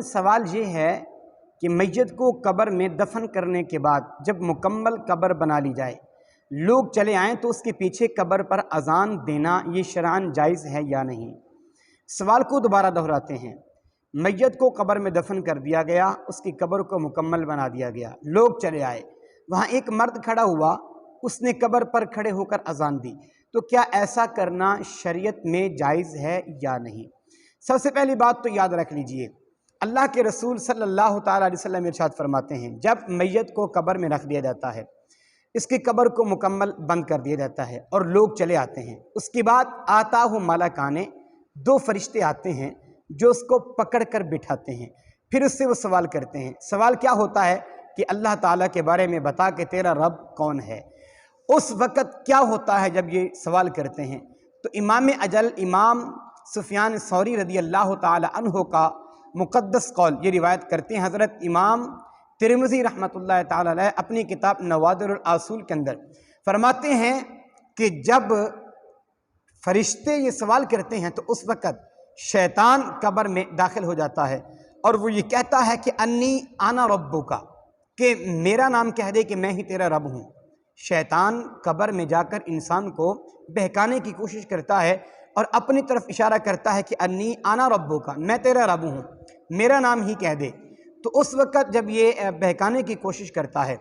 ناظرین، سوال یہ ہے کہ میت کو قبر میں دفن کرنے کے بعد جب مکمل قبر بنا لی جائے، لوگ چلے آئیں تو اس کے پیچھے قبر پر اذان دینا یہ شرعاً جائز ہے یا نہیں؟ سوال کو دوبارہ دہراتے ہیں۔ میت کو قبر میں دفن کر دیا گیا، اس کی قبر کو مکمل بنا دیا گیا، لوگ چلے آئے، وہاں ایک مرد کھڑا ہوا، اس نے قبر پر کھڑے ہو کر اذان دی، تو کیا ایسا کرنا شریعت میں جائز ہے یا نہیں؟ سب سے پہلی بات تو یاد رکھ لیجئے، اللہ کے رسول صلی اللہ تعالیٰ علیہ وسلم ارشاد فرماتے ہیں، جب میت کو قبر میں رکھ دیا جاتا ہے، اس کی قبر کو مکمل بند کر دیا جاتا ہے اور لوگ چلے آتے ہیں، اس کے بعد آتا ہو ملکانے، دو فرشتے آتے ہیں جو اس کو پکڑ کر بٹھاتے ہیں، پھر اس سے وہ سوال کرتے ہیں۔ سوال کیا ہوتا ہے کہ اللہ تعالیٰ کے بارے میں بتا کہ تیرا رب کون ہے۔ اس وقت کیا ہوتا ہے جب یہ سوال کرتے ہیں؟ تو امام اجل امام سفیان ثوری رضی اللہ تعالی عنہ کا مقدس قول یہ روایت کرتے ہیں، حضرت امام ترمذی رحمۃ اللہ تعالی علیہ اپنی کتاب نوادر الاصول کے اندر فرماتے ہیں کہ جب فرشتے یہ سوال کرتے ہیں تو اس وقت شیطان قبر میں داخل ہو جاتا ہے اور وہ یہ کہتا ہے کہ انی انا ربک، کہ میرا نام کہہ دے کہ میں ہی تیرا رب ہوں۔ شیطان قبر میں جا کر انسان کو بہکانے کی کوشش کرتا ہے اور اپنی طرف اشارہ کرتا ہے کہ انی انا ربک، میں تیرا رب ہوں، میرا نام ہی کہہ دے۔ تو اس وقت جب یہ بہکانے کی کوشش کرتا ہے،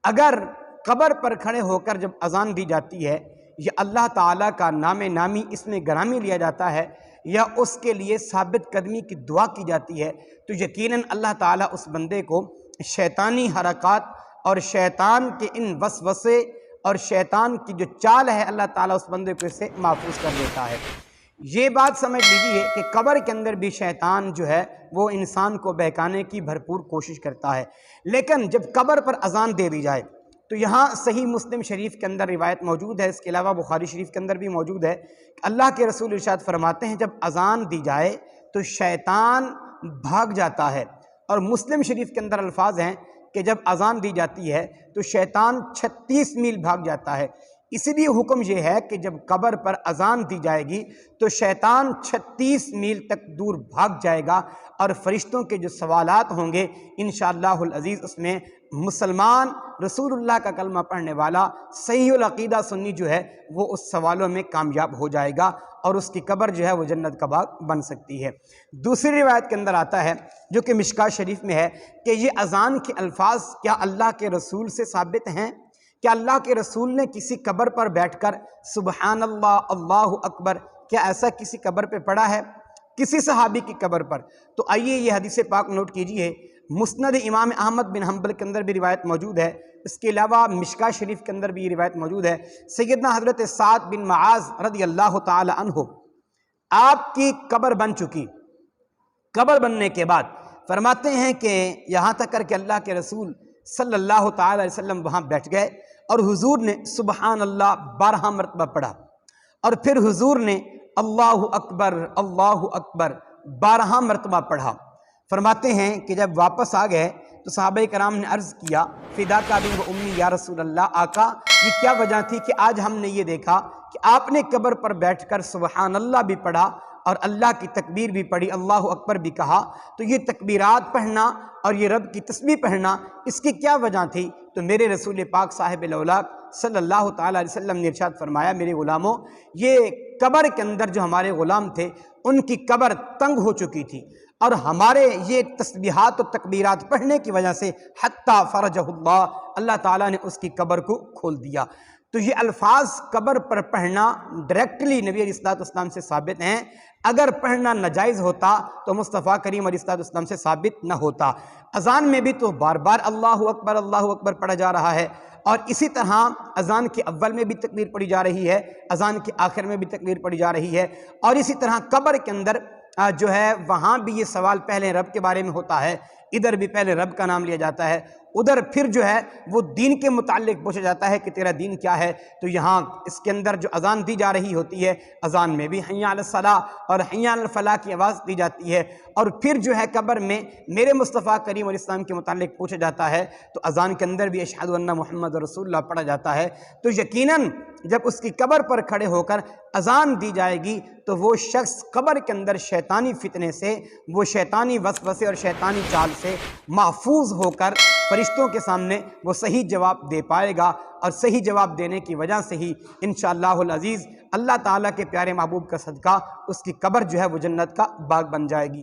اگر قبر پر کھڑے ہو کر جب اذان دی جاتی ہے یا اللہ تعالیٰ کا نام نامی اس میں گرامی لیا جاتا ہے یا اس کے لیے ثابت قدمی کی دعا کی جاتی ہے، تو یقیناً اللہ تعالیٰ اس بندے کو شیطانی حرکات اور شیطان کے ان وسوسے اور شیطان کی جو چال ہے، اللہ تعالیٰ اس بندے کو اس سے محفوظ کر دیتا ہے۔ یہ بات سمجھ لیجیے کہ قبر کے اندر بھی شیطان جو ہے وہ انسان کو بہکانے کی بھرپور کوشش کرتا ہے، لیکن جب قبر پر اذان دے دی جائے تو یہاں صحیح مسلم شریف کے اندر روایت موجود ہے، اس کے علاوہ بخاری شریف کے اندر بھی موجود ہے کہ اللہ کے رسول ارشاد فرماتے ہیں جب اذان دی جائے تو شیطان بھاگ جاتا ہے، اور مسلم شریف کے اندر الفاظ ہیں کہ جب اذان دی جاتی ہے تو شیطان 36 میل بھاگ جاتا ہے۔ اسی لیے حکم یہ ہے کہ جب قبر پر اذان دی جائے گی تو شیطان 36 میل تک دور بھاگ جائے گا، اور فرشتوں کے جو سوالات ہوں گے انشاءاللہ العزیز اس میں مسلمان رسول اللہ کا کلمہ پڑھنے والا صحیح العقیدہ سنی جو ہے وہ اس سوالوں میں کامیاب ہو جائے گا اور اس کی قبر جو ہے وہ جنت کا باغ بن سکتی ہے۔ دوسری روایت کے اندر آتا ہے جو کہ مشکاۃ شریف میں ہے کہ یہ اذان کے الفاظ کیا اللہ کے رسول سے ثابت ہیں؟ کیا اللہ کے رسول نے کسی قبر پر بیٹھ کر سبحان اللہ اللہ اکبر کیا ایسا کسی قبر پہ پڑھا ہے؟ کسی صحابی کی قبر پر؟ تو آئیے یہ حدیث پاک نوٹ کیجئے، مسند امام احمد بن حنبل کے اندر بھی روایت موجود ہے، اس کے علاوہ مشکاۃ شریف کے اندر بھی یہ روایت موجود ہے۔ سیدنا حضرت سعد بن معاذ رضی اللہ تعالی عنہ، آپ کی قبر بن چکی، قبر بننے کے بعد فرماتے ہیں کہ یہاں تک کر کے اللہ کے رسول صلی اللہ تعالی علیہ وسلم وہاں بیٹھ گئے اور حضور نے سبحان اللہ 12 مرتبہ پڑھا، اور پھر حضور نے اللہ اکبر 12 مرتبہ پڑھا۔ فرماتے ہیں کہ جب واپس آ گئے تو صحابہ کرام نے عرض کیا فداک ابی و امی یا رسول اللہ، آقا یہ کیا وجہ تھی کہ آج ہم نے یہ دیکھا کہ آپ نے قبر پر بیٹھ کر سبحان اللہ بھی پڑھا اور اللہ کی تکبیر بھی پڑھی، اللہ اکبر بھی کہا، تو یہ تکبیرات پڑھنا اور یہ رب کی تسبیح پڑھنا اس کی کیا وجہ تھی؟ تو میرے رسول پاک صاحب الاولاق صلی اللہ تعالیٰ علیہ وسلم نے ارشاد فرمایا، میرے غلاموں، یہ قبر کے اندر جو ہمارے غلام تھے ان کی قبر تنگ ہو چکی تھی، اور ہمارے یہ تسبیحات و تکبیرات پڑھنے کی وجہ سے حتی فرجہ اللہ تعالیٰ نے اس کی قبر کو کھول دیا۔ تو یہ الفاظ قبر پر پڑھنا ڈائریکٹلی نبی علیہ السلام سے ثابت ہیں، اگر پڑھنا ناجائز ہوتا تو مصطفیٰ کریم علیہ السلام سے ثابت نہ ہوتا۔ اذان میں بھی تو بار بار اللہ اکبر پڑھا جا رہا ہے، اور اسی طرح اذان کے اول میں بھی تکبیر پڑھی جا رہی ہے، اذان کے آخر میں بھی تکبیر پڑھی جا رہی ہے، اور اسی طرح قبر کے اندر جو ہے وہاں بھی یہ سوال پہلے رب کے بارے میں ہوتا ہے، ادھر بھی پہلے رب کا نام لیا جاتا ہے، ادھر پھر جو ہے وہ دین کے متعلق پوچھا جاتا ہے کہ تیرا دین کیا ہے، تو یہاں اس کے اندر جو اذان دی جا رہی ہوتی ہے، اذان میں بھی حی علی الصلاۃ اور حی علی الفلاح کی آواز دی جاتی ہے، اور پھر جو ہے قبر میں میرے مصطفیٰ کریم علیہ السلام کے متعلق پوچھا جاتا ہے، تو اذان کے اندر بھی اشہد ان محمد رسول اللہ پڑھا جاتا ہے۔ تو یقیناً جب اس کی قبر پر کھڑے ہو کر اذان دی جائے گی تو وہ شخص قبر کے اندر شیطانی فتنے سے، وہ شیطانی وسوسے اور شیطانی چال سے محفوظ ہو کر فرشتوں کے سامنے وہ صحیح جواب دے پائے گا، اور صحیح جواب دینے کی وجہ سے ہی انشاءاللہ العزیز اللہ تعالیٰ کے پیارے محبوب کا صدقہ اس کی قبر جو ہے وہ جنت کا باغ بن جائے گی۔